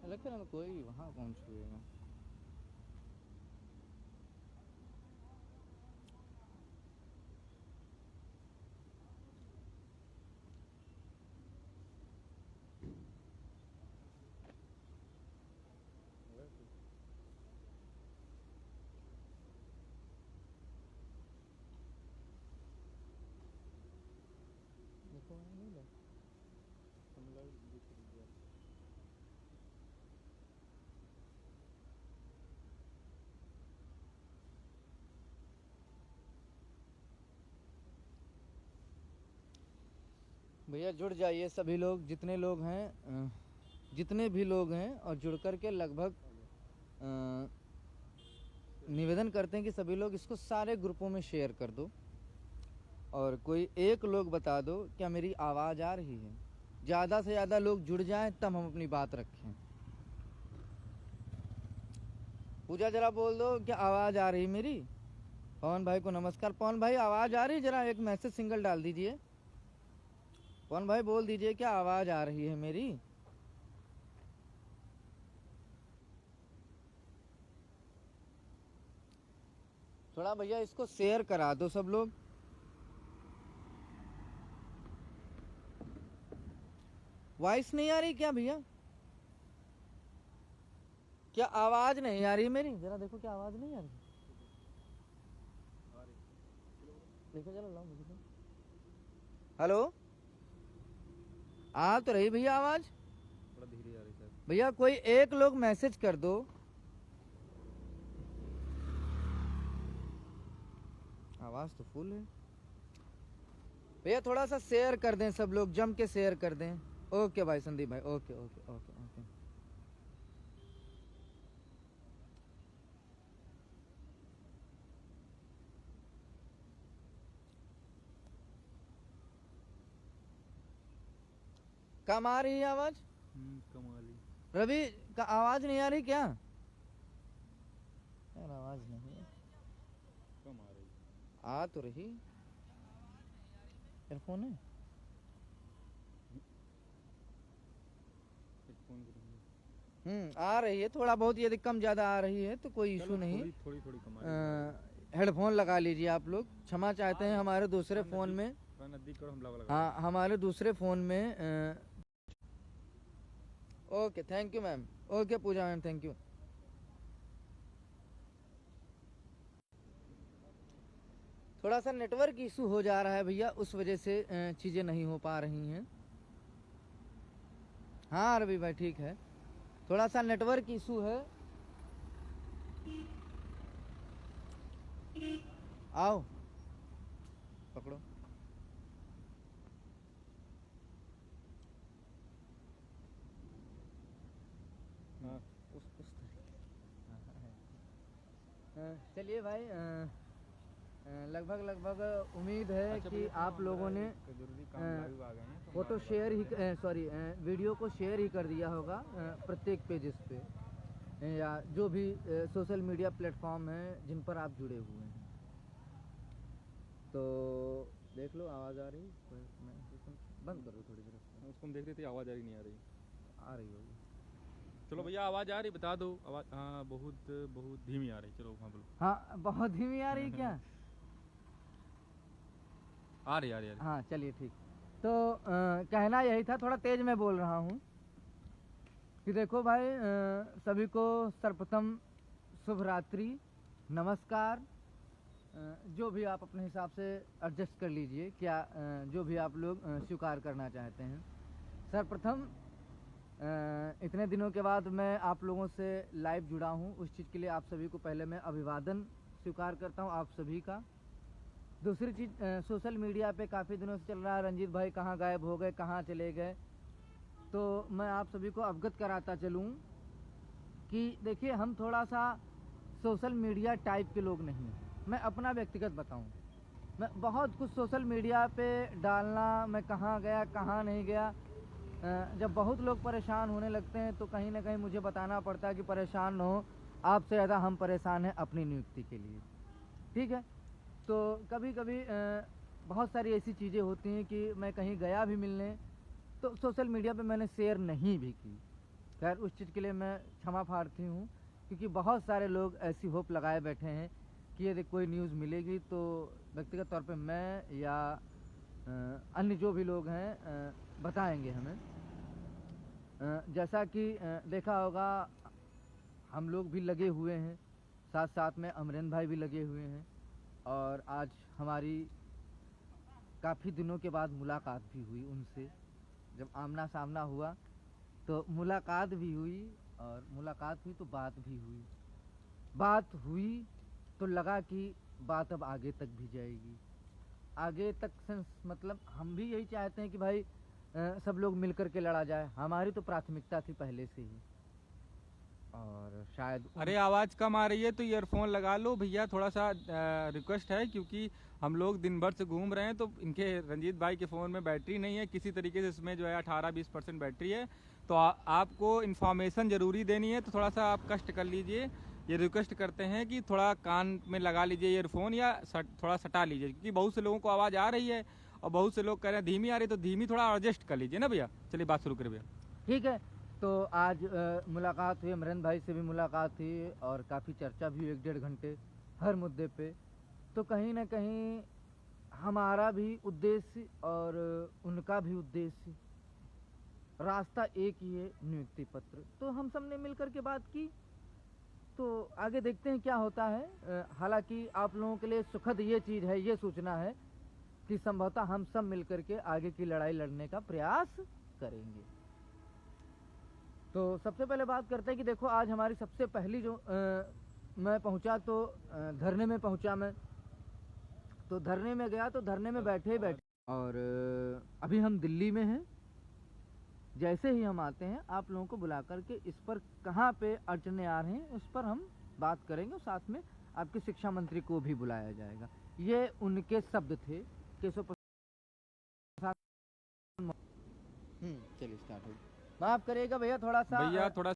लगता है कोई वहाँ पहुँच गया। देखो नहीं लगा। भैया जुड़ जाइए सभी लोग, जितने लोग हैं, जितने भी लोग हैं, और जुड़ कर के लगभग निवेदन करते हैं कि सभी लोग इसको सारे ग्रुपों में शेयर कर दो, और कोई एक लोग बता दो क्या मेरी आवाज़ आ रही है। ज़्यादा से ज़्यादा लोग जुड़ जाएं तब हम अपनी बात रखें। पूजा जरा बोल दो क्या आवाज़ आ रही मेरी। पवन भाई को नमस्कार। पवन भाई आवाज़ आ रही, जरा एक मैसेज सिंगल डाल दीजिए। पवन भाई बोल दीजिए क्या आवाज़ आ रही है मेरी। थोड़ा भैया इसको शेयर करा दो सब लोग। वॉइस नहीं आ रही क्या भैया? क्या आवाज़ नहीं आ रही मेरी? जरा देखो क्या आवाज़ नहीं आ रही। देखो जरा लाओ मुझे। हेलो, आ तो रही भैया आवाज़, थोड़ा धीरे आ रही सर। भैया कोई एक लोग मैसेज कर दो। आवाज़ तो फुल है भैया, थोड़ा सा शेयर कर दें सब लोग, जम के शेयर कर दें। ओके भाई संदीप भाई, ओके ओके ओके ओके। कम आ रही है आवाज़? कम आ रही। रवि का आवाज़ नहीं आ रही क्या? यार आवाज़ नहीं है। कम आ रही। आ तो रही। ईयरफोन है? फोन करूँगी। आ रही है थोड़ा बहुत, यदि कम ज़्यादा आ रही है तो कोई इशू नहीं। थोड़ी थोड़ी कम आ रही। हेडफोन लगा लीजिए आप लोग, क्षमा चाहते हैं हमारे दूसरे फ़ोन में। नज़दीक करो, हम लगा। हाँ हमारे दूसरे फ़ोन में। Okay thank you ma'am. Okay Pooja ma'am thank you. थोड़ा सा नेटवर्क इशू हो जा रहा है भैया, उस वजह से चीज़ें नहीं हो पा रही हैं। हाँ रवि भाई ठीक है, थोड़ा सा नेटवर्क इशू है। आओ पकड़ो। हाँ उस चलिए भाई, लगभग उम्मीद है अच्छा कि आप लोगों ने जरूरी काम लाइव आ गए हैं तो फोटो शेयर ही सॉरी वीडियो को शेयर ही कर दिया होगा प्रत्येक पेजेस पे, या जो भी सोशल मीडिया प्लेटफॉर्म हैं जिन पर आप जुड़े हुए हैं। तो देख लो आवाज़ आ रही, बंद कर दो थोड़ी देर। उसको हम देख रहे थे, आवाज़ आ रही नहीं आ रही। आ रही होगी। चलो भैया आवाज़ आ रही, बता दो आवाज़। हाँ बहुत बहुत धीमी आ रही। चलो हाँ बोलो। हाँ बहुत धीमी आ रही क्या? आ रही आ रही। हाँ चलिए ठीक। तो कहना यही था, थोड़ा तेज मैं बोल रहा हूँ कि देखो भाई, सभी को सर्वप्रथम शुभ रात्रि, नमस्कार। जो भी आप अपने हिसाब से एडजस्ट कर लीजिए, क्या जो भी आप लोग स्वीकार करना चाहते हैं। सर्वप्रथम इतने दिनों के बाद मैं आप लोगों से लाइव जुड़ा हूँ, उस चीज़ के लिए आप सभी को पहले मैं अभिवादन स्वीकार करता हूँ आप सभी का। दूसरी चीज़, सोशल मीडिया पे काफ़ी दिनों से चल रहा है रंजीत भाई कहाँ गायब हो गए, कहाँ चले गए। तो मैं आप सभी को अवगत कराता चलूँ कि देखिए हम थोड़ा सा सोशल मीडिया टाइप के लोग नहीं हैं। मैं अपना व्यक्तिगत बताऊं, मैं बहुत कुछ सोशल मीडिया पे डालना, मैं कहाँ गया कहाँ नहीं गया, जब बहुत लोग परेशान होने लगते हैं तो कहीं ना कहीं मुझे बताना पड़ता है कि परेशान न हो, आपसे ज़्यादा हम परेशान हैं अपनी नियुक्ति के लिए। ठीक है, तो कभी कभी बहुत सारी ऐसी चीज़ें होती हैं कि मैं कहीं गया भी मिलने तो सोशल मीडिया पे मैंने शेयर नहीं भी की। खैर उस चीज़ के लिए मैं क्षमा प्रार्थी हूँ, क्योंकि बहुत सारे लोग ऐसी होप लगाए बैठे हैं कि यदि कोई न्यूज़ मिलेगी तो व्यक्तिगत तौर पे मैं या अन्य जो भी लोग हैं बताएंगे हमें। जैसा कि देखा होगा, हम लोग भी लगे हुए हैं, साथ साथ में अमरेंद्र भाई भी लगे हुए हैं, और आज हमारी काफ़ी दिनों के बाद मुलाकात भी हुई उनसे। जब आमना सामना हुआ तो मुलाकात भी हुई, और मुलाकात हुई तो बात भी हुई। बात हुई तो लगा कि बात अब आगे तक भी जाएगी। आगे तक सेंस मतलब हम भी यही चाहते हैं कि भाई सब लोग मिल कर के लड़ा जाए। हमारी तो प्राथमिकता थी पहले से ही, और शायद अरे आवाज़ कम आ रही है तो ईयरफोन लगा लो भैया, थोड़ा सा रिक्वेस्ट है, क्योंकि हम लोग दिन भर से घूम रहे हैं तो इनके रंजीत भाई के फ़ोन में बैटरी नहीं है किसी तरीके से, इसमें जो है 18-20% बैटरी है। तो आपको इन्फॉर्मेशन ज़रूरी देनी है तो थोड़ा सा आप कष्ट कर लीजिए। ये रिक्वेस्ट करते हैं कि थोड़ा कान में लगा लीजिए ईयरफोन, या थोड़ा सटा लीजिए, क्योंकि बहुत से लोगों को आवाज़ आ रही है और बहुत से लोग कह रहे हैं धीमी आ रही है, तो धीमी थोड़ा एडजस्ट कर लीजिए ना भैया। चलिए बात शुरू करें भैया। ठीक है। तो आज मुलाकात हुई, अमरेंद्र भाई से भी मुलाकात हुई, और काफ़ी चर्चा भी हुई 1-1.5 घंटे हर मुद्दे पे। तो कहीं ना कहीं हमारा भी उद्देश्य और उनका भी उद्देश्य, रास्ता एक ही है, नियुक्ति पत्र। तो हम सब ने मिलकर के बात की, तो आगे देखते हैं क्या होता है। हालांकि आप लोगों के लिए सुखद ये चीज़ है, ये सूचना है कि संभवतः हम सब मिलकर के आगे की लड़ाई लड़ने का प्रयास करेंगे। तो सबसे पहले बात करते हैं कि देखो, आज हमारी सबसे पहली जो मैं पहुंचा तो धरने में पहुंचा मैं। तो धरने में गया तो धरने में बैठे ही बैठे, और अभी हम दिल्ली में हैं। जैसे ही हम आते हैं आप लोगों को बुला करके इस पर कहाँ पे अड़चने आ रहे हैं उस पर हम बात करेंगे, और साथ में आपके शिक्षा मंत्री को भी बुलाया जाएगा। ये उनके शब्द थे। केशव प्रसाद। चलिए स्टार्ट हो। माफ करिएगा भैया, थोड़ा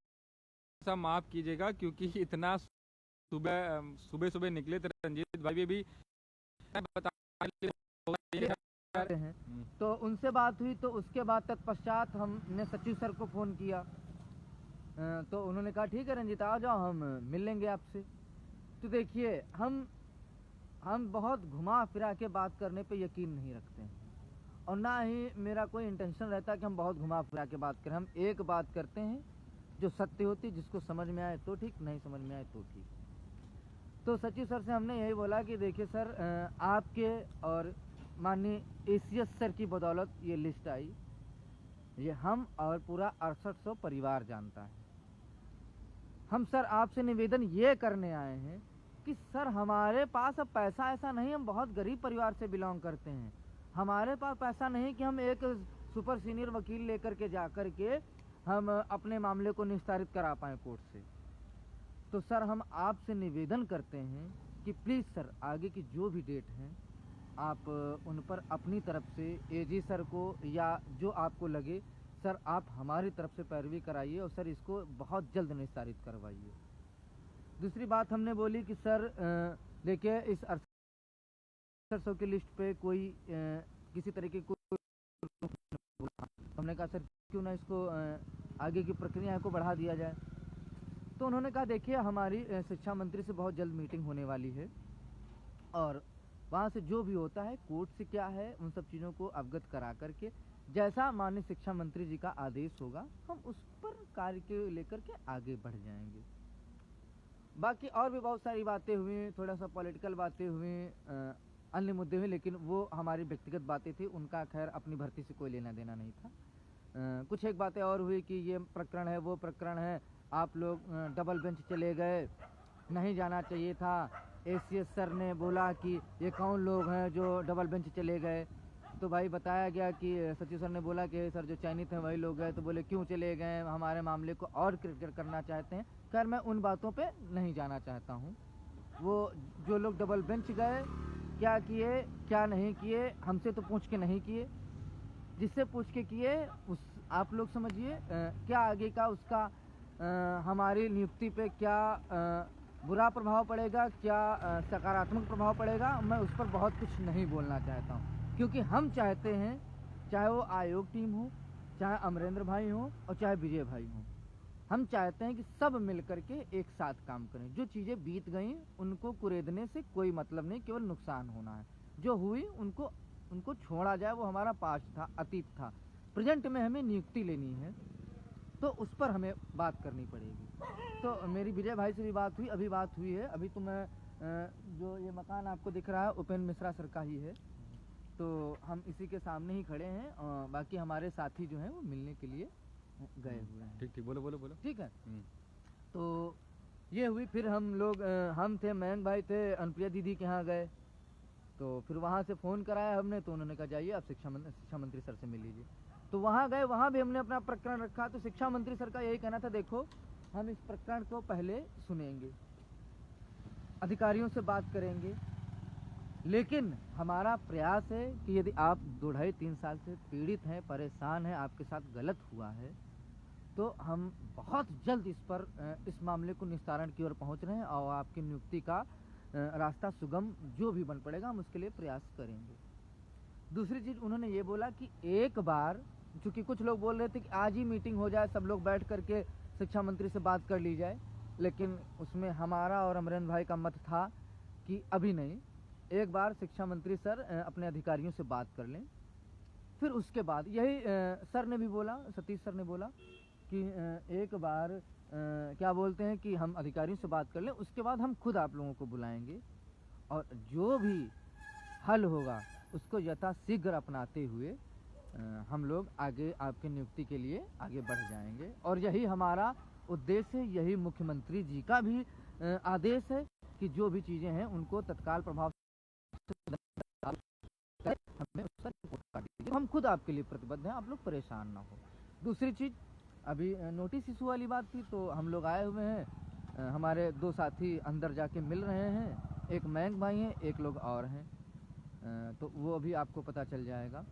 सा माफ कीजिएगा, क्योंकि इतना सुबह सुबह निकले थे रंजीत भाई भी हैं। तो उनसे बात हुई, तो उसके बाद तत्पश्चात हमने सचिव सर को फ़ोन किया। तो उन्होंने कहा ठीक है रंजीत आ जाओ, हम मिल लेंगे आपसे। तो देखिए, हम बहुत घुमा फिरा के बात करने पे यकीन नहीं रखते हैं, और ना ही मेरा कोई इंटेंशन रहता कि हम बहुत घुमा फिरा के बात करें। हम एक बात करते हैं जो सत्य होती, जिसको समझ में आए तो ठीक, नहीं समझ में आए तो ठीक। तो सचिव सर से हमने यही बोला कि देखिए सर, आपके और माननीय एसीएस सर की बदौलत ये लिस्ट आई, ये हम और पूरा 6800 परिवार जानता है। हम सर आपसे निवेदन ये करने आए हैं कि सर हमारे पास अब पैसा ऐसा नहीं, हम बहुत गरीब परिवार से बिलोंग करते हैं। हमारे पास पैसा नहीं कि हम एक सुपर सीनियर वकील लेकर के जा कर के हम अपने मामले को निस्तारित करा पाएँ कोर्ट से। तो सर हम आपसे निवेदन करते हैं कि प्लीज़ सर आगे की जो भी डेट हैं आप उन पर अपनी तरफ से एजी सर को या जो आपको लगे सर आप हमारी तरफ से पैरवी कराइए, और सर इसको बहुत जल्द निस्तारित करवाइए। दूसरी बात हमने बोली कि सर देखिए, इस 6800 की लिस्ट पे कोई किसी तरीके को हमने कहा सर क्यों ना इसको आगे की प्रक्रिया को बढ़ा दिया जाए। तो उन्होंने कहा देखिए, हमारी शिक्षा मंत्री से बहुत जल्द मीटिंग होने वाली है, और वहाँ से जो भी होता है कोर्ट से क्या है उन सब चीज़ों को अवगत करा करके जैसा माननीय शिक्षा मंत्री जी का आदेश होगा हम उस पर कार्य के लेकर के आगे बढ़ जाएंगे। बाकी और भी बहुत सारी बातें हुई, थोड़ा सा पॉलिटिकल बातें हुई, अन्य मुद्दे हुए, लेकिन वो हमारी व्यक्तिगत बातें थी, उनका खैर अपनी भर्ती से कोई लेना देना नहीं था। कुछ एक बातें और हुई कि ये प्रकरण है, वो प्रकरण है, आप लोग डबल बेंच चले गए, नहीं जाना चाहिए था। एसीएस सर ने बोला कि ये कौन लोग हैं जो डबल बेंच चले गए। तो भाई बताया गया कि सचिव सर ने बोला कि सर जो चयनित हैं वही लोग गए। तो बोले क्यों चले गए, हमारे मामले को और क्लियर करना चाहते हैं। खैर मैं उन बातों पे नहीं जाना चाहता हूँ। वो जो लोग डबल बेंच गए क्या किए क्या नहीं किए हमसे तो पूछ के नहीं किए, जिससे पूछ के किए उस आप लोग समझिए क्या आगे का उसका हमारी नियुक्ति पे क्या बुरा प्रभाव पड़ेगा, क्या सकारात्मक प्रभाव पड़ेगा, मैं उस पर बहुत कुछ नहीं बोलना चाहता हूँ। क्योंकि हम चाहते हैं चाहे वो आयोग टीम हो, चाहे अमरेंद्र भाई हो और चाहे विजय भाई हो, हम चाहते हैं कि सब मिल करके एक साथ काम करें। जो चीज़ें बीत गई उनको कुरेदने से कोई मतलब नहीं, केवल नुकसान होना है। जो हुई उनको छोड़ा जाए, वो हमारा पास्ट था, अतीत था। प्रेजेंट में हमें नियुक्ति लेनी है, तो उस पर हमें बात करनी पड़ेगी। तो मेरी विजय भाई से भी बात हुई, अभी बात हुई है। अभी तो मैं जो ये मकान आपको दिख रहा है उपेंद्र मिश्रा सर का ही है, तो हम इसी के सामने ही खड़े हैं। और बाकी हमारे साथी जो हैं वो मिलने के लिए गए हुए हैं। ठीक ठीक, बोलो बोलो बोलो। ठीक है, तो ये हुई। फिर हम लोग हम थे, मयंक भाई थे, अनुप्रिया दीदी के यहाँ गए। तो फिर वहाँ से फ़ोन कराया हमने, तो उन्होंने कहा जाइए आप शिक्षा मंत्री सर से मिल लीजिए। तो वहाँ गए, वहाँ भी हमने अपना प्रकरण रखा। तो शिक्षा मंत्री सर का यही कहना था, देखो हम इस प्रकरण को पहले सुनेंगे, अधिकारियों से बात करेंगे, लेकिन हमारा प्रयास है कि यदि आप 2-2.5-3 साल से पीड़ित हैं, परेशान हैं, आपके साथ गलत हुआ है, तो हम बहुत जल्द इस मामले को निस्तारण की ओर पहुंच रहे हैं और आपकी नियुक्ति का रास्ता सुगम जो भी बन पड़ेगा हम उसके लिए प्रयास करेंगे। दूसरी चीज़ उन्होंने ये बोला कि एक बार, चूँकि कुछ लोग बोल रहे थे कि आज ही मीटिंग हो जाए, सब लोग बैठ करके शिक्षा मंत्री से बात कर ली जाए, लेकिन उसमें हमारा और अमरेंद्र भाई का मत था कि अभी नहीं, एक बार शिक्षा मंत्री सर अपने अधिकारियों से बात कर लें, फिर उसके बाद यही सर ने भी बोला, सतीश सर ने बोला कि एक बार क्या बोलते हैं कि हम अधिकारियों से बात कर लें, उसके बाद हम खुद आप लोगों को बुलाएंगे और जो भी हल होगा उसको यथाशीघ्र अपनाते हुए हम लोग आगे आपकी नियुक्ति के लिए आगे बढ़ जाएंगे। और यही हमारा उद्देश्य है, यही मुख्यमंत्री जी का भी आदेश है कि जो भी चीज़ें हैं उनको तत्काल प्रभाव से हमें उसका रिपोर्ट कर दीजिए। हम खुद आपके लिए प्रतिबद्ध हैं, आप लोग परेशान ना हो। दूसरी चीज़, अभी नोटिस इशू वाली बात थी, तो हम लोग आए हुए हैं, हमारे 2 साथी अंदर जाके मिल रहे हैं, एक मयंक भाई हैं, एक लोग और हैं, तो वो अभी आपको पता चल जाएगा।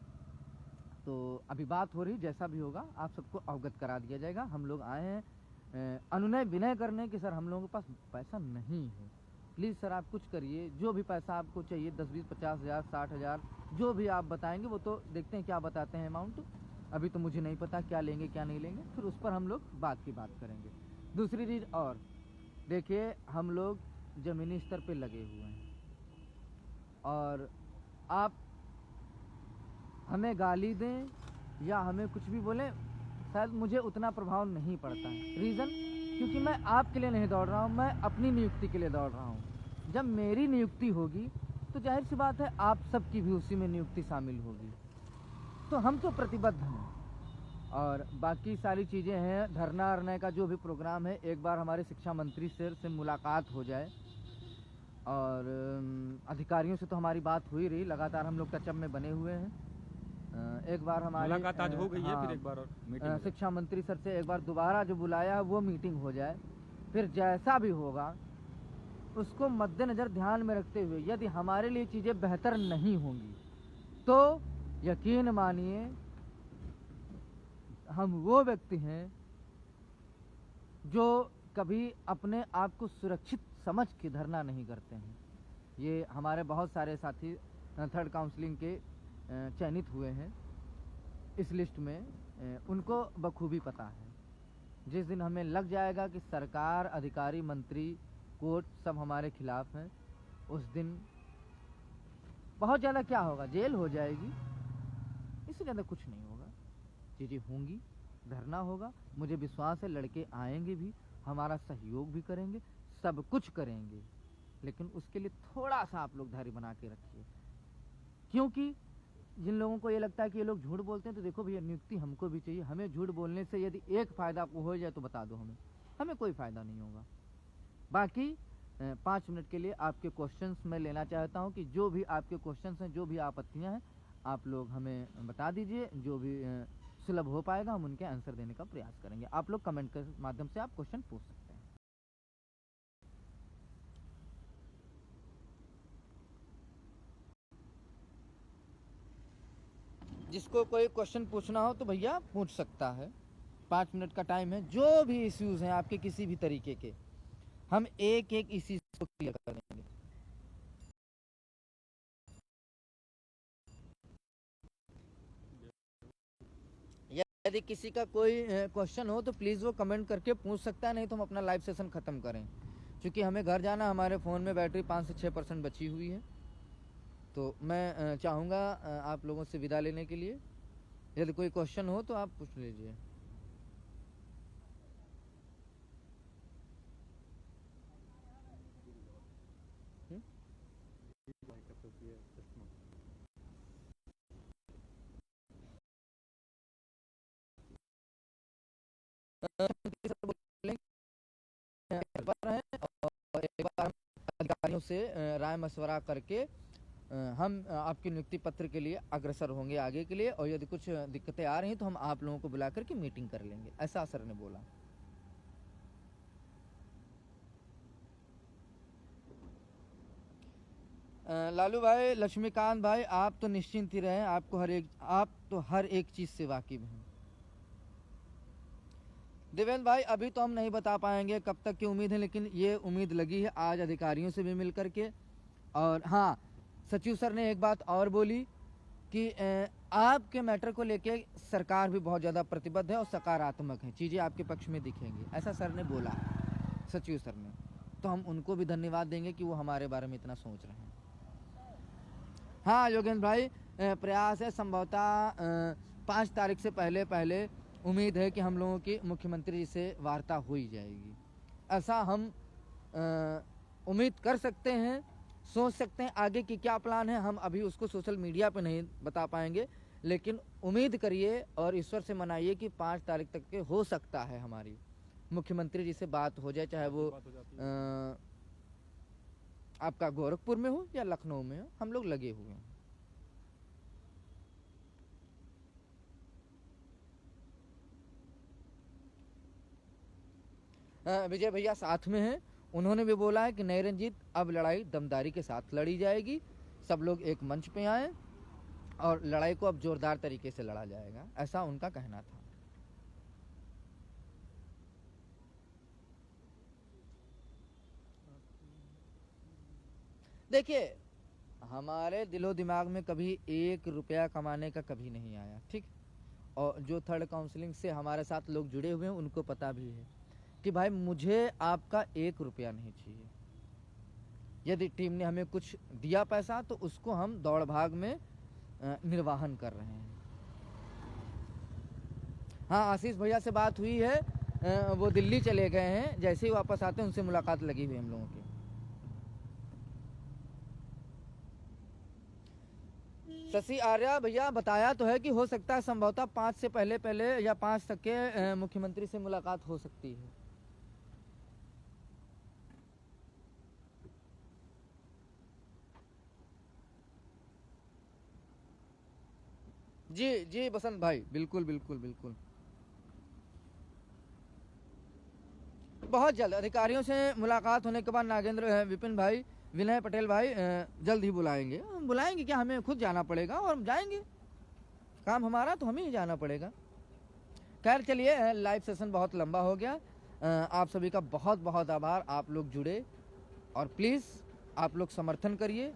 तो अभी बात हो रही, जैसा भी होगा आप सबको अवगत करा दिया जाएगा। हम लोग आए हैं अनुनय विनय करने कि सर हम लोगों के पास पैसा नहीं है, प्लीज़ सर आप कुछ करिए, जो भी पैसा आपको चाहिए 10-20, 50,000, 60,000 जो भी आप बताएंगे, वो तो देखते हैं क्या बताते हैं अमाउंट, अभी तो मुझे नहीं पता क्या लेंगे क्या नहीं लेंगे, फिर उस पर हम लोग बात करेंगे। दूसरी चीज़ और देखिए, हम लोग ज़मीनी स्तर पे लगे हुए हैं और आप हमें गाली दें या हमें कुछ भी बोलें, शायद मुझे उतना प्रभाव नहीं पड़ता है। रीज़न, क्योंकि मैं आपके लिए नहीं दौड़ रहा हूँ, मैं अपनी नियुक्ति के लिए दौड़ रहा हूँ। जब मेरी नियुक्ति होगी तो जाहिर सी बात है आप सबकी भी उसी में नियुक्ति शामिल होगी, तो हम तो प्रतिबद्ध हैं। और बाकी सारी चीज़ें हैं, धरना अरना का जो भी प्रोग्राम है, एक बार हमारे शिक्षा मंत्री सर से मुलाकात हो जाए, और अधिकारियों से तो हमारी बात हो ही रही, लगातार हम लोग टचअप में बने हुए हैं। एक बार हमारी मुलाकात आज हो गई है, फिर एक बार और मीटिंग शिक्षा मंत्री सर से एक बार दोबारा जो बुलाया है वो मीटिंग हो जाए, फिर जैसा भी होगा उसको मद्देनज़र ध्यान में रखते हुए यदि हमारे लिए चीज़ें बेहतर नहीं होंगी तो यकीन मानिए हम वो व्यक्ति हैं जो कभी अपने आप को सुरक्षित समझ के धरना नहीं करते हैं। ये हमारे बहुत सारे साथी थर्ड काउंसलिंग के चयनित हुए हैं इस लिस्ट में, उनको बखूबी पता है। जिस दिन हमें लग जाएगा कि सरकार, अधिकारी, मंत्री, कोर्ट सब हमारे खिलाफ हैं, उस दिन बहुत ज़्यादा क्या होगा, जेल हो जाएगी, इससे ज़्यादा कुछ नहीं होगा। चीज़ें होंगी, धरना होगा, मुझे विश्वास है लड़के आएंगे भी, हमारा सहयोग भी करेंगे, सब कुछ करेंगे, लेकिन उसके लिए थोड़ा सा आप लोग धैर्य बना के रखिए। क्योंकि जिन लोगों को ये लगता है कि ये लोग झूठ बोलते हैं, तो देखो भैया नियुक्ति हमको भी चाहिए, हमें झूठ बोलने से यदि एक फ़ायदा आपको हो जाए तो बता दो, हमें कोई फ़ायदा नहीं होगा। बाकी 5 मिनट के लिए आपके क्वेश्चंस मैं लेना चाहता हूं कि जो भी आपके क्वेश्चंस हैं, जो भी आपत्तियां हैं, आप लोग हमें बता दीजिए, जो भी सुलभ हो पाएगा हम उनके आंसर देने का प्रयास करेंगे। आप लोग कमेंट के माध्यम से आप क्वेश्चन पूछ सकते हैं। जिसको कोई क्वेश्चन पूछना हो तो भैया पूछ सकता है, 5 मिनट का टाइम है। जो भी इश्यूज हैं आपके किसी भी तरीके के, हम एक एक इसी को क्लियर करेंगे। यदि किसी का कोई क्वेश्चन हो तो प्लीज़ वो कमेंट करके पूछ सकता है, नहीं तो हम अपना लाइव सेशन ख़त्म करें, क्योंकि हमें घर जाना, हमारे फ़ोन में बैटरी 5 से 6% बची हुई है। तो मैं चाहूँगा आप लोगों से विदा लेने के लिए, यदि कोई क्वेश्चन हो तो आप पूछ लीजिए। और एक बार हम अधिकारियों से राय मशवरा करके हम आपके नियुक्ति पत्र के लिए अग्रसर होंगे आगे के लिए, और यदि कुछ दिक्कतें आ रही हैं तो हम आप लोगों को बुला करके मीटिंग कर लेंगे, ऐसा सर ने बोला। लालू भाई, लक्ष्मीकांत भाई, आप तो निश्चिंत ही रहें, आप तो हर एक चीज़ से वाकिफ हैं। देवेंद्र भाई, अभी तो हम नहीं बता पाएंगे कब तक की उम्मीद है, लेकिन ये उम्मीद लगी है आज अधिकारियों से भी मिल करके। और हाँ, सचिव सर ने एक बात और बोली कि आपके मैटर को लेके सरकार भी बहुत ज़्यादा प्रतिबद्ध है और सकारात्मक है, चीज़ें आपके पक्ष में दिखेंगी, ऐसा सर ने बोला, सचिव सर ने। तो हम उनको भी धन्यवाद देंगे कि वो हमारे बारे में इतना सोच रहे हैं। हाँ योगेंद्र भाई, प्रयास है, संभवतः 5 तारीख से पहले उम्मीद है कि हम लोगों की मुख्यमंत्री जी से वार्ता हो ही जाएगी, ऐसा हम उम्मीद कर सकते हैं, सोच सकते हैं। आगे की क्या प्लान है हम अभी उसको सोशल मीडिया पे नहीं बता पाएंगे, लेकिन उम्मीद करिए और ईश्वर से मनाइए कि 5 तारीख तक के हो सकता है हमारी मुख्यमंत्री जी से बात हो जाए, चाहे वो आपका गोरखपुर में हो या लखनऊ में हो, हम लोग लगे हुए हैं। विजय भैया साथ में हैं, उन्होंने भी बोला है कि नहीं रंजीत, अब लड़ाई दमदारी के साथ लड़ी जाएगी, सब लोग एक मंच पे आए और लड़ाई को अब जोरदार तरीके से लड़ा जाएगा, ऐसा उनका कहना था। देखिए, हमारे दिलो दिमाग में कभी 1 रुपया कमाने का कभी नहीं आया, ठीक। और जो थर्ड काउंसलिंग से हमारे साथ लोग जुड़े हुए हैं उनको पता भी है कि भाई मुझे आपका 1 रुपया नहीं चाहिए। यदि टीम ने हमें कुछ दिया पैसा तो उसको हम दौड़ भाग में निर्वाहन कर रहे हैं। हाँ, आशीष भैया से बात हुई है, वो दिल्ली चले गए हैं, जैसे ही वापस आते हैं उनसे मुलाकात लगी हुई हम लोगों की। शशि आर्या भैया बताया तो है कि हो सकता है संभवतः 5 से पहले या 5 तक के मुख्यमंत्री से मुलाकात हो सकती है। जी जी बसंत भाई, बिल्कुल बिल्कुल बिल्कुल, बहुत जल्द अधिकारियों से मुलाकात होने के बाद नागेंद्र विपिन भाई, विनय पटेल भाई जल्द ही बुलाएंगे। हम बुलाएंगे क्या, हमें खुद जाना पड़ेगा और हम जाएंगे, काम हमारा तो हमें ही जाना पड़ेगा। खैर चलिए, लाइव सेशन बहुत लंबा हो गया, आप सभी का बहुत बहुत आभार, आप लोग जुड़े और प्लीज़ आप लोग समर्थन करिए।